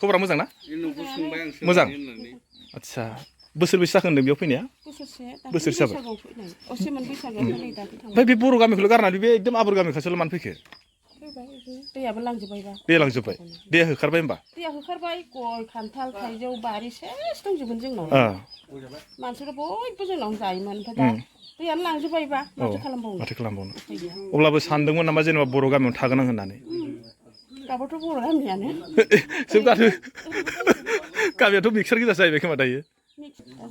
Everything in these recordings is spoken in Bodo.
खबरा मोजां ना मोजां आदसा बोसोरबेसे जाखो होनदों बेयाव फैनाया बोसोरसे जाबाय ओमफ्राय बे बर' गामिखौल' गारनानै बे एकदम आबर गामि खाथियावल' मानो फैखो दैयाबो लांजोब्बायबा दैया लांजोब्बाय दैया होखारबाय होमबा दैया होखारबाय गय खान्थाल थाइजौ बारि सेस दंजोबोमोन जोंनाव मानसिफोरा बयबो जोंनाव जायोमोन ओमफ्राय दा दैयानो लांजोब्बायबा माथो खालामबावनो अब्लाबो सानदोंमोन नामा जेनेबा बर' गामियाव थागोन आं होननानै दाबोथ' बर' गामियानो जों गामियाथ' मिक्सार गोजा जाहैबाय खोमा दायो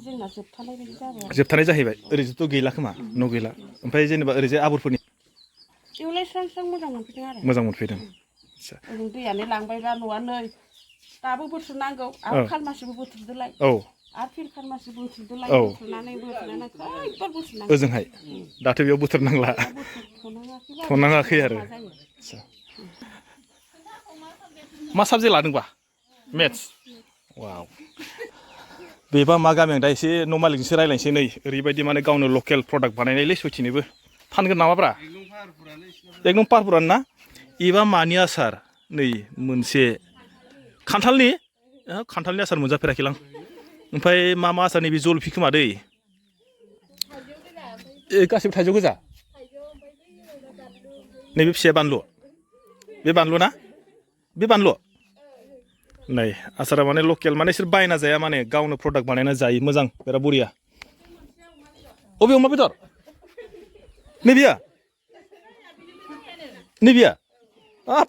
जोंना जोबथानाय बायदि जाबाय जोबथानाय जाहैबाय ओरैजोंथ' गैला खोमा न' गैला ओमफ्राय जेनेबा ओरैजाय आबरफोरनि बेवलाय स्रां स्रां मोजां मोनफैदों आरो मोजां मोनफैदों ओजों दैयानो लांबायबा न'आ नै दाबो बोथ्रोदनांगौ आरो खालमासिबो बोथ्रोदोलाय आरो फिन खालमासि बोथ्रोदोलाय बोथ्रोदनानै खैबार बोथ्रोदनांगौ ओजोंहाय दाथ' बेयाव बोथ्रोदनांला थ'नाङाखै आरो मा साबजेक्ट लादोंबा मेथ्स वाव बेबा मा गामि आं दा एसे न' मालिकजोंसो रायलायनोसै नै ओरैबायदि माने गावनो लकेल प्रडाक्ट बानायनायलै सयथिनोबो फानगोन नामाब्रा एकदम पारफुरानो ना एबा मानि आसार नै मोनसे खान्थालनि आसार मोनजाफेराखैलां ओमफ्राय मा आसार नैबे जलफि खोमा दै गासिबो थाइजौ गोजा नैबे फिसाया बानलु बे बानलु ना बे बानलु नै आसारा माने लकेल माने इसोर बायना जाया माने गावनो प्रडाक्ट बानायना जायो मोजां बिराद बरिया अबे अमा बेदर नैबेया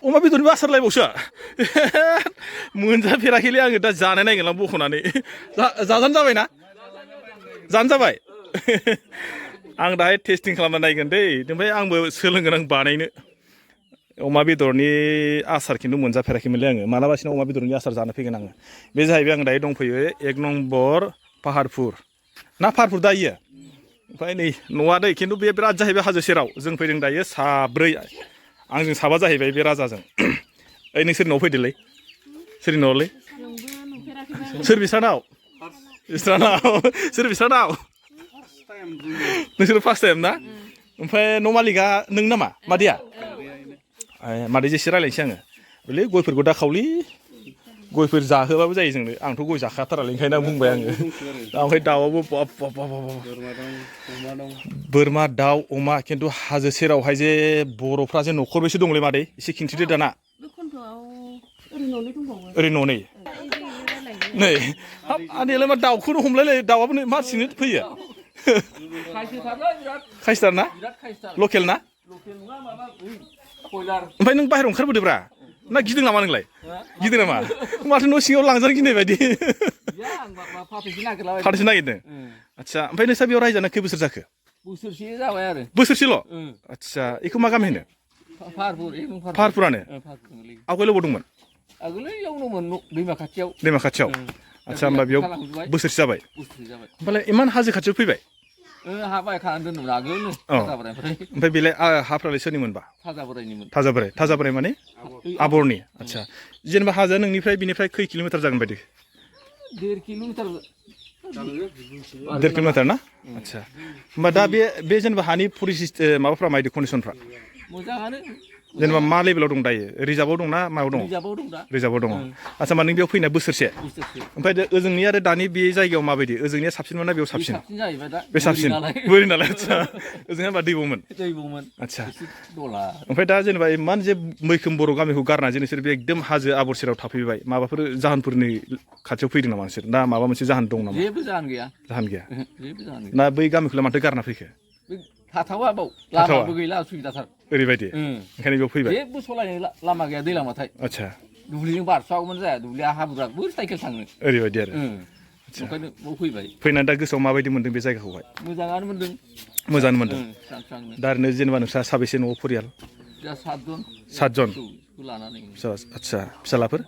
अमा बेदरनिबो आसार लायबावसो मोनजाफेराखैलै आङो दा जानाय नायगोनलां बख'नानै जाजानो जाबायना जानो जाबाय आं दाहाय टेस्टिं खालामना नायगोन दै ओमफ्राय आंबो सोलोंगोन आं बानायनो अमा बेदरनि आसार खिन्थु मोनजाफेराखैमोनलै आङो मालाबासिनो अमा बेदरनि आसार जानो फैगोन आङो बे जाहैबाय आं दायो दंफैयो 1 नम्बर पाहारपुर ना पाहारपुर दा इयो ओमफ्राय नै न'आ दै खिन्थु बे बिराद जाहैबाय हाजो सेराव जों फैदों दायो साब्रै आंजों साबा जाहैबाय बे राजाजों ओइ नों सोरनि न'आव फैदोलै सोरनि न'आवलै सोर बिस्रानाव नोंसोर फार्स्ट टाइम ना ओमफ्राय न' मालिकआ नों नामा मादैया मादैजों एसे रायलायनोसै आङो बले गयफोरखौ दा खावलै गयफोर जाहोबाबो जायो जोंनो आंथ' गय जाखाथारालै ओंखायनो आं बुंबाय आङो ओमफ्राय दाउआबो बोरमा दाउ अमा खिन्थु हाजो सेरावहाय जे बर'फ्रा जे न'खरबेसे दंलै मादै एसे खिन्थिदो दाना ओरै न'नै नै आनैयालाय मा दाउखौनो हमलायलायो दाउआबो मा सिंनो फैयो खायसथार ना लकेल ना ओमफ्राय नों बाहेरायाव ओंखारबोदोब्रा ना गिदों नामा नोंलाय गिदों नामा माथो न' सिङाव लांजानो गिनाय बायदि फाथैसो नागिरदों आदसा ओमफ्राय नोंस्रा बेयाव रायजानो खै बोसोर जाखो बोसोरसे जाबाय आरो बोसोरसेल' आदसा बेखौ मा गामि होनो पाहारपुरानो आवगाय बबाव दंमोन आगोलै इयाव दंमोन दैमा खाथियाव आदसा होमबा बेयाव बोसोरसे जाबाय होमबालाय इमान हाजो खाथियाव फैबाय हा बायखानानै दोनदोंमोन आगोलनो ओमफ्राय बेलाय हाफ्रालाय सोरनिमोनबा थाजा बोराय माने आबरनि आदसा जेनेबा हाजोआ नोंनिफ्राय बिनिफ्राय खै किल'मिटार जागोन बायदि 1.5 किल'मिटार 1.5 किल'मिटार ना आदसा होमबा दा बे जेनेबा हानि माबाफ्रा माबायदि कन्डिसनफ्रा मोजाङानो जेनेबा मा लेभेलाव दं दायो रिजार्भआव दं ना मायाव दं रिजार्भआव दं आदसा मा नों बेयाव फैनाय बोसोरसे ओमफ्राय ओजोंनि आरो दानि बे जायगायाव माबायदि ओजोंनिया साबसिनमोन ना बेयाव साबसिन बे साबसिन बोरि नालाय आदसा ओजोंहाय होमबा दैबावमोन आदसा ओमफ्राय दा जेनेबा इमान जे मैखोम बर' गामिखौ गारना जे नोंसोर बे एकदम हाजो आबर सेराव थाफैबाय माबाफोर जाहोनफोरनि खाथियाव फैदों नामा नोंसोर ना माबा मोनसे जाहोन दं नामा जेबो जाहोन गैया ना बै गामिखौलाय माथो गारना फैखो थाथावा बाव लामाबो गैला उसुबिदाथार ओरैबायदि ओंखायनो बेयाव फैबाय जेबो सलायनो लामा गैया दैलामाथाय आदसा दुब्लिजों बारस'आगौमोन जाया दुब्लिया हाब्रुआ बोरै साइकेल थांनो ओरैबायदि आरो ओंखायनो बाव फैबाय फैनानै दा गोसोआव माबायदि मोन्दों बे जायगाखौहाय मोजाङानो मोन्दों दा ओरैनो जेनेबा नोंस्रा साबेसे न'आव फरियाल सातजन आदसा फिसालाफोर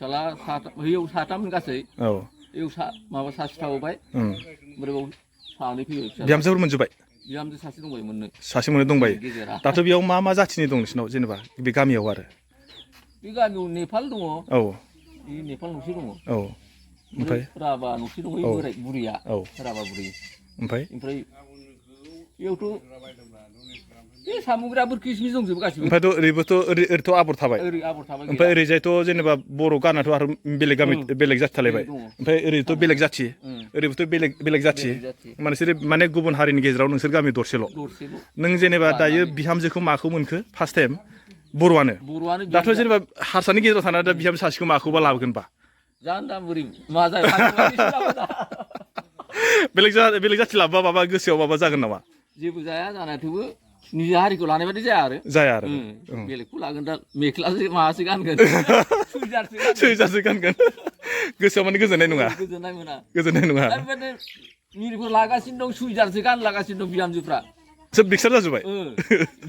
बैयाव साथाममोन गासै बैयाव माबा सासे थाबोबाय ओमफ्राय बाव सानै फैबाय बिहामजोफोर मोनजोब्बाय बिहामजो सासे दंबाय सासे मोननो दंबाय दाथ' बेयाव मा जाथिनि दं नोंसिनाव जेनेबा बे गामियाव आरो बे गामियाव नेपाल दङ नेपाल न'से दङ ओमफ्राय राभा न'से दङ बोराय बुरैया राभा बुरै ओमफ्राय बेयावथ' बे सामुग्राफोर किसमिस दंजोबो गासिबो ओमफ्रायथ' ओरैबोथ' आबर थाबाय ओरै आबर थाबाय ओमफ्राय ओरैजायथ' जेनेबा बर' गानाथ' आरो बेलेग गामि बेलेग जाथि थालायबाय ओमफ्राय ओरैथ' बेलेग जाथि ओरैबोथ' बेलेग जाथि माने नोंसोर माने गुबुन हारिनि गेजेराव नोंसोर गामि दरसेल' नों जेनेबा दायो बिहामजोखौ माखौ मोनखो फार्स्ट टाइम बर'आनो दाथ' जेनेबा हारसानि गेजेराव थानानै दा बिहामजो सासेखौ माखौबा लाबोगोनबा जानो दा बोरै मा जायो बेलेग जाथि लाबोबा माबा गोसोआव माबा जागोन नामा जेबो जाया जानाया थेवबो निजा हारिखौ लानाय बायदि जाया आरो बेलेगखौ लागोन दा मेख्लासो माबासो गानगोन सुइजारसो गानगोन गोसोआव माने गोजोननाय नङा गोजोननाय मोना गोजोननाय नङा मिरिफोर लागासिनो दं सुइजारसो गानलागासिनो दं बिहामजोफ्रा सोब मिक्सार जाजोब्बाय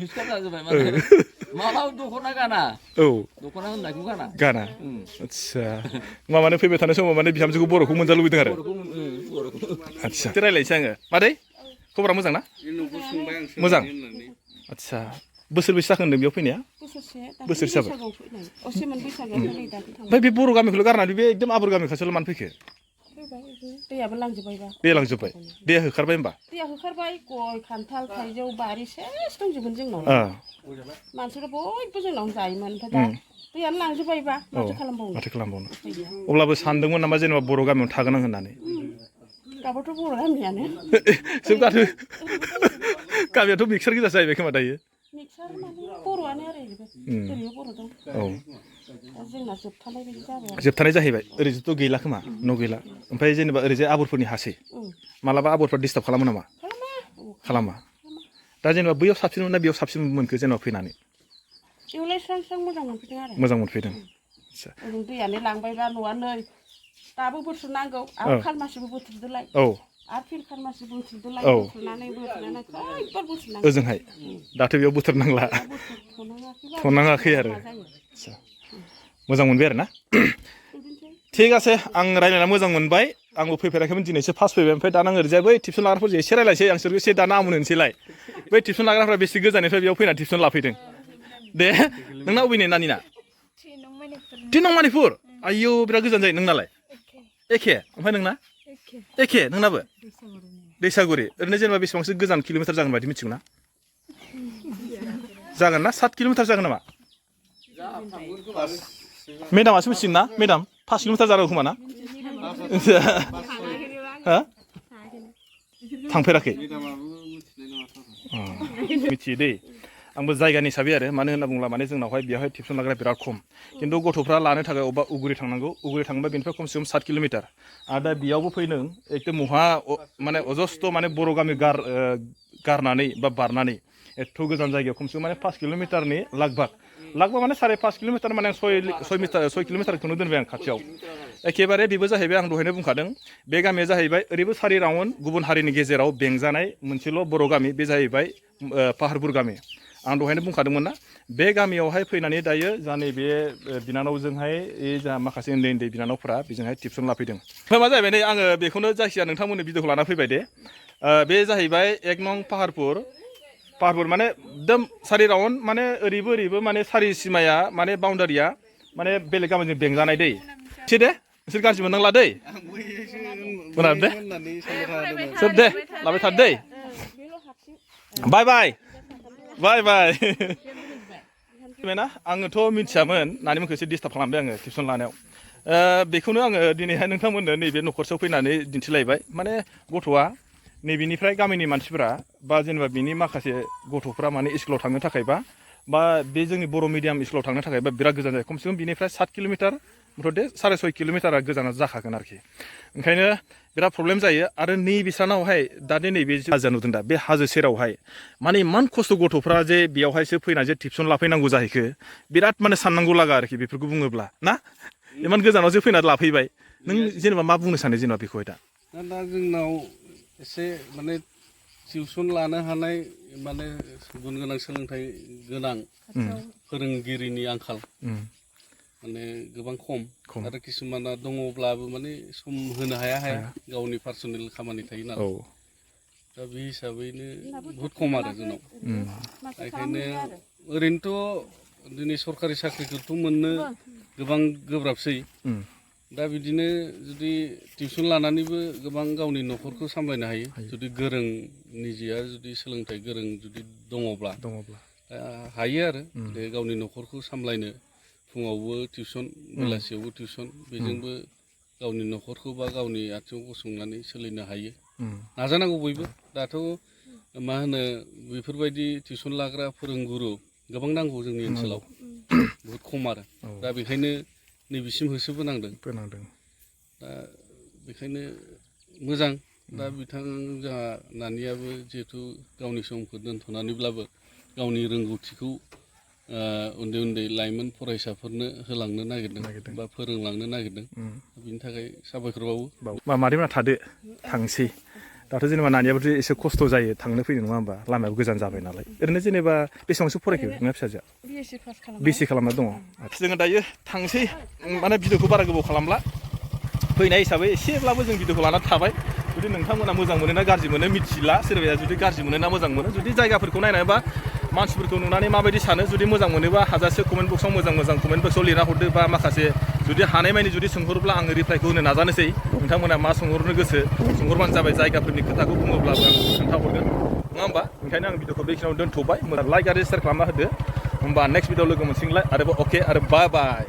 मिक्सार जाजोब्बाय माने मालाबा दख'ना गाना औ दख'ना होननायखौ गाना आदसा माने फैबाय थानाय समाव माने बिहामजोखौ बर'खौ मोनजा लुबैदों आरो आदसा रायलायनोसै आङो मादै खबरा मोजां ना मोजां आदसा बोसोरबेसे जाखो होनदों बेयाव फैनाया बोसोरसे जाबाय ओमफ्राय बे बर' गामिखौल' गारनानै बे एकदम आबर गामि खाथियावल' मानो फैखो दैयाबो लांजोब्बायबा दैया लांजोब्बाय दैया होखारबाय होमबा दैया होखारबाय गय खान्थाल थाइजौ बारि सेस दंजोबोमोन जोंनाव मानसिफोरा बयबो जोंनावनो जायोमोन ओमफ्राय दा दैयानो लांजोब्बायबा माथो खालामबावनो अब्लाबो सानदोंमोन नामा जेनेबा बर' गामियाव थागोन आं होननानै दाबोथ' बर' गामियानो सोब गामियाथ' मिक्सार गोजा जाहैबाय खोमा दायो मिक्सार माने बर'आनो आरो ओरैबो बर' दं जोंना जोबथानाय बायदि जाबाय जोबथानाय जाहैबाय ओरैजोंथ' गैला खोमा न' गैला ओमफ्राय जेनेबा ओरैजाय आबरफोरनि हासै मालाबा आबरफ्रा डिस्टार्ब खालामो नामा खालामा दा जेनेबा बैयाव साबसिन मोनना बेयाव साबसिन मोनखो जेनेबा फैनानै बेवलाय स्रां स्रां मोजां मोनफैदों आरो मोजां मोनफैदों ओजों दैयानो लांबायबा न'आ नै दाबो बोथ्रोदनांगौ आरो खालमासिबो बोथ्रोदोलाय आरो फिन खालमासि बोथ्रोदोलाय बोथ्रोदनानै खैबार बोथ्रोदनांगौ ओजोंहाय दाथ' बेयाव बोथोर नांला थ'नाङाखै आरो मोजां मोनबाय आरो ना थिग আছে आं रायज्लायना मोजां मोनबाय आंबो फैफेराखैमोन दिनैसो फार्स्ट फैबाय ओमफ्राय दाना आं ओरैजाय बै टिउसन लाग्राफोरजों एसे रायज्लायसै आं सोरखौ एसे दाना आमुन होनोसैलाय बै टिउसन लाग्राफ्रा बेसे गोजाननिफ्राय बेयाव फैना टिउसन लाफैदों दे नोंना अबेनि नानिना 3 नं मणिपुर आयौ बिराद गोजान जायो नोंनालाय एखे ओमफ्राय नोंना एखे नोंनाबो दैसागुरि ओरैनो जेनेबा बेसेबांसो गोजान किल'मिटार जागोन बायदि मिथिगौ ना जागोन ना 7 किल'मिटार जागोन नामा मेडामासो मिथिगोन ना मेडाम 5 किल'मिटार जागौ खोमा ना थांफेराखै मिथियो दै आंबो जायगानि हिसाबै आरो मानो होनना बुङोब्ला माने जोंनावहाय बेवहाय टिउसन लाग्रा बिराद खम खिन्थु गथ'फ्रा लानो थाखाय अबेबा उगुरि थांनांगौ उगुरि थाङोबा बेनिफ्राय खमसे खम 7 किल'मिटार आरो दा बेयावबो फैदों एकदम महा माने अजस्थ' माने बर' गामि गारनानै बा बारनानै एथ' गोजान जायगायाव खमसे खम माने 5 किल'मिटारनि लागभाग माने 5.5 किल'मिटार माने 6 किल'मिटारखौनो दोनबाय आं खाथियाव एखेबारे बेबो जाहैबाय आं दहायनो बुंखादों बे गामिया जाहैबाय ओरैबो सारि राउन्ड गुबुन हारिनि गेजेराव बेंजानाय मोनसेल' बर' गामि बे जाहैबाय पाहारपुर गामि आं दहायनो बुंखादोंमोन ना बे गामियावहाय फैनानै दायो जा नैबे बिनानावजोंहाय जा माखासे उन्दै उन्दै बिनानावफोरा बेजोंहाय टिउसन लाफैदों ओमफ्राय मा जाहैबाय नै आङो बेखौनो जायखिजाया नोंथांमोननि भिडिअखौ लाना फैबाय दे बे जाहैबाय 1 नं पाहारपुर माने एकदम सारि राउन्ड माने ओरैबो माने सारि सिमाया माने बाउन्डारिया माने बेलेग गामिजों बेंजानाय दै एसे दे नोंसोर गाज्रि मोननांला दै मोनाब दे सोब दे लाबाय थाद दै बाय बाय ना आङोथ' मिथियामोन नानिमोनखौ एसे डिस्टार्ब खालामबाय आङो टिउसन लानायाव बेखौनो आङो दिनैहाय नोंथांमोननो नैबे न'खरसेयाव फैनानै दिन्थिलायबाय माने गथ'आ नैबेनिफ्राय गामिनि मानसिफोरा बा जेनेबा बिनि माखासे गथ'फ्रा माने स्कुलाव थांनो थाखायबा बा बे जोंनि बर' मिडियाम स्कुलाव थांनो थाखायबा बिराद गोजान जायो खमसे खम बिनिफ्राय 7 किल'मिटार मथ'थे 6.5 किल'मिटारा गोजाना जाखागोन आरोखि ओंखायनो बिराद प्रब्लेम जायो आरो नैबेसानावहाय दा नैबे हाजोआ नुदों दा बे हाजो सेरावहाय माने इमान खस्थ' गथ'फ्रा जे बेयावहायसो फैनानै जे टिउसन लाफैनांगौ जाहैखो बिराद माने साननांगौ लागा आरोखि बेफोरखौ बुङोब्ला ना इमान गोजानावसो फैनानै लाफैबाय नों जेनेबा मा बुंनो सानो जेनेबा बेखौहाय दा जोंनाव एसे माने टिउसन लानो हानाय माने गुन गोनां सोलोंथाइ गोनां फोरोंगिरिनि आंखाल माने गोबां खम आरो किसुमाना दङब्लाबो माने सम होनो हाया गावनि पार्सनेल खामानि थायो नालाय दा बे हिसाबैनो बहुद खम आरो जोंनाव बेखायनो ओरैनोथ' दिनै सरकारि साख्रिखौथ' मोननो गोबां गोब्राबसै दा बिदिनो जुदि टिउसन लानानैबो गोबां गावनि न'खरखौ सामलायनो हायो जुदि गोरों निजेया जुदि सोलोंथाइ गोरों जुदि दङब्ला हायो आरो बे गावनि न'खरखौ सामलायनो फुङावबो टिउसन बेलासियावबो टिउसन बेजोंबो गावनि न'खरखौ बा गावनि आथिङाव गसंनानै सोलिनो हायो नाजानांगौ बयबो दाथ' मा होनो बेफोरबायदि टिउसन लाग्रा फोरोंगुरु गोबां नांगौ जोंनि ओनसोलाव बहुद खम आरो दा बेखायनो नैबेसिम होसोबोनांदों दा बेखायनो मोजां दा बिथां जोंहा नानियाबो जिहेथु गावनि समखौ दोनथ'नानैब्लाबो गावनि रोंगौथिखौ उन्दै उन्दै लाइमोन फरायसाफोरनो होलांनो नागिरदों बा फोरोंलांनो नागिरदों बिनि थाखाय साबायखर बावो मादैमोना थादो थांसै दाथ' जेनेबा नानियाबोथ' एसे खस्थ' जायो थांनो फैनो नङा होमबा लामायाबो गोजान जाबाय नालाय ओरैनो जेनेबा बेसेबांसो फरायखो नोंना फिसाजोआ बिएससि खालामना दङ जोङो दायो थांसै माने भिडिअखौ बारा गोबाव खालामला फैनाय हिसाबै एसेब्लाबो जों भिडिअखौ लानानै थाबाय जुदि नोंथांमोना मोजां मोनो ना गाज्रि मोनो मिथिला सोरबाया जुदि गाज्रि मोनो ना मोजां मोनो जुदि जायगाफोरखौ नायनानै बा मानसिफोरखौ नुनानै माबायदि सानो जुदि मोजां मोनोबा हाजासे कमेन्ट बक्सआव मोजां कमेन्ट बक्सआव लिरना हरदो बा माखासे जुदि हानायमानि जुदि सोंहरोब्ला आङो रिप्लाइखौ होनो नाजानोसै नोंथांमोना मा सोंहरनो गोसो सोंहरबानो जाबाय जायगाफोरनि खोथाखौ बुङोब्लाबो आं खोन्थाहरगोन नङा होमबा ओंखायनो आं भिडिअखौ बेखिनियाव दोनथ'बाय लाइक आरो शेयार खालामना होदो होमबा नेक्स्ट भिडिअ लोगो मोनसिगोनलाय आरोबाव अके आरो बाय बाय